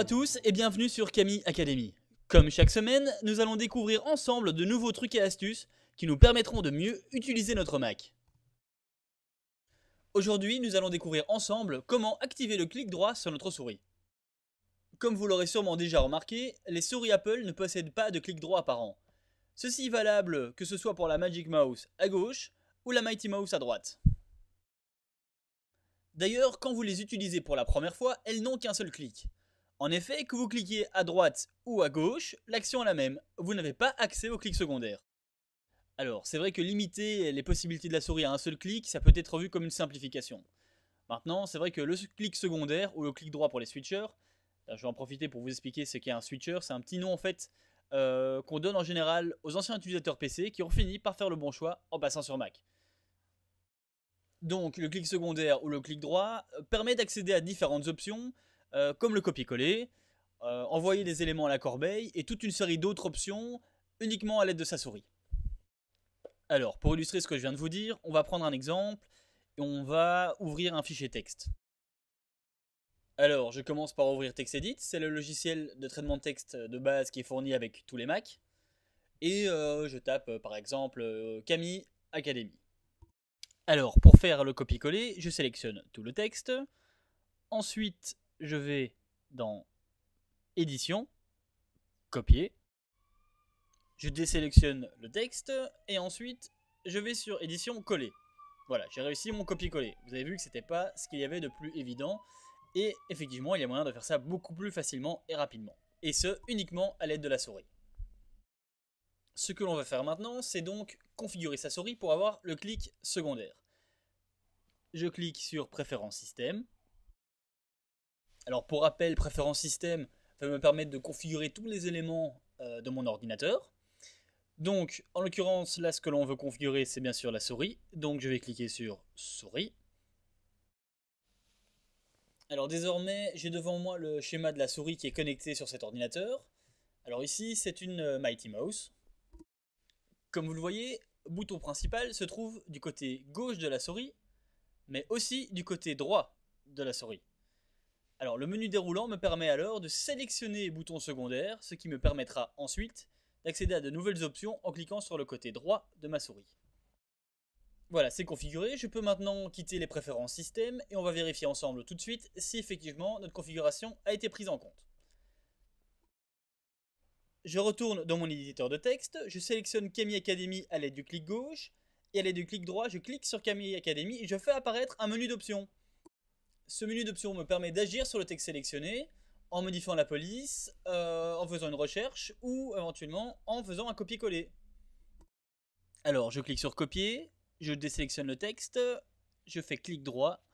à tous et bienvenue sur Kami Academy. Comme chaque semaine, nous allons découvrir ensemble de nouveaux trucs et astuces qui nous permettront de mieux utiliser notre Mac. Aujourd'hui, nous allons découvrir ensemble comment activer le clic droit sur notre souris. Comme vous l'aurez sûrement déjà remarqué, les souris Apple ne possèdent pas de clic droit apparent. Ceci est valable que ce soit pour la Magic Mouse à gauche ou la Mighty Mouse à droite. D'ailleurs, quand vous les utilisez pour la première fois, elles n'ont qu'un seul clic. En effet, que vous cliquiez à droite ou à gauche, l'action est la même, vous n'avez pas accès au clic secondaire. Alors, c'est vrai que limiter les possibilités de la souris à un seul clic, ça peut être vu comme une simplification. Maintenant, c'est vrai que le clic secondaire ou le clic droit pour les switchers, je vais en profiter pour vous expliquer ce qu'est un switcher, c'est un petit nom en fait qu'on donne en général aux anciens utilisateurs PC qui ont fini par faire le bon choix en passant sur Mac. Donc le clic secondaire ou le clic droit permet d'accéder à différentes options comme le copier-coller, envoyer des éléments à la corbeille et toute une série d'autres options uniquement à l'aide de sa souris. Alors pour illustrer ce que je viens de vous dire, on va prendre un exemple et on va ouvrir un fichier texte. Alors je commence par ouvrir TextEdit, c'est le logiciel de traitement de texte de base qui est fourni avec tous les Mac. Et je tape par exemple Kami Academy. Alors, pour faire le copier-coller, je sélectionne tout le texte. Ensuite, je vais dans Édition, Copier. Je désélectionne le texte et ensuite, je vais sur Édition, Coller. Voilà, j'ai réussi mon copier-coller. Vous avez vu que ce n'était pas ce qu'il y avait de plus évident. Et effectivement, il y a moyen de faire ça beaucoup plus facilement et rapidement. Et ce, uniquement à l'aide de la souris. Ce que l'on va faire maintenant, c'est donc configurer sa souris pour avoir le clic secondaire. Je clique sur Préférences système. Alors pour rappel, Préférences système va me permettre de configurer tous les éléments de mon ordinateur. Donc en l'occurrence, là ce que l'on veut configurer, c'est bien sûr la souris. Donc je vais cliquer sur Souris. Alors désormais, j'ai devant moi le schéma de la souris qui est connecté sur cet ordinateur. Alors ici, c'est une Mighty Mouse. Comme vous le voyez, le bouton principal se trouve du côté gauche de la souris, mais aussi du côté droit de la souris. Alors le menu déroulant me permet alors de sélectionner les boutons secondaires, ce qui me permettra ensuite d'accéder à de nouvelles options en cliquant sur le côté droit de ma souris. Voilà, c'est configuré, je peux maintenant quitter les préférences système et on va vérifier ensemble tout de suite si effectivement notre configuration a été prise en compte. Je retourne dans mon éditeur de texte, je sélectionne Kami Academy à l'aide du clic gauche, et à l'aide du clic droit, je clique sur Kami Academy et je fais apparaître un menu d'options. Ce menu d'options me permet d'agir sur le texte sélectionné, en modifiant la police, en faisant une recherche, ou éventuellement en faisant un copier-coller. Alors je clique sur copier, je désélectionne le texte, je fais clic droit,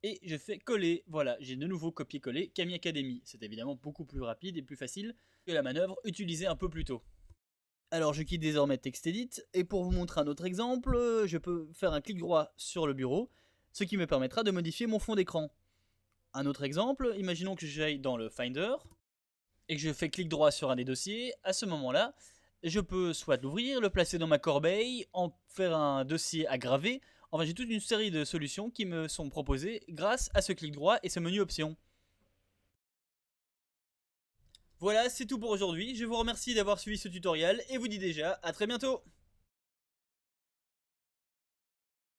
et je fais coller. Voilà, j'ai de nouveau copié-collé Kami Academy. C'est évidemment beaucoup plus rapide et plus facile que la manœuvre utilisée un peu plus tôt. Alors je quitte désormais TextEdit et pour vous montrer un autre exemple, je peux faire un clic droit sur le bureau, ce qui me permettra de modifier mon fond d'écran. Un autre exemple, imaginons que j'aille dans le Finder et que je fais clic droit sur un des dossiers. À ce moment-là, je peux soit l'ouvrir, le placer dans ma corbeille, en faire un dossier à graver. Enfin, j'ai toute une série de solutions qui me sont proposées grâce à ce clic droit et ce menu options. Voilà, c'est tout pour aujourd'hui. Je vous remercie d'avoir suivi ce tutoriel et vous dis déjà à très bientôt.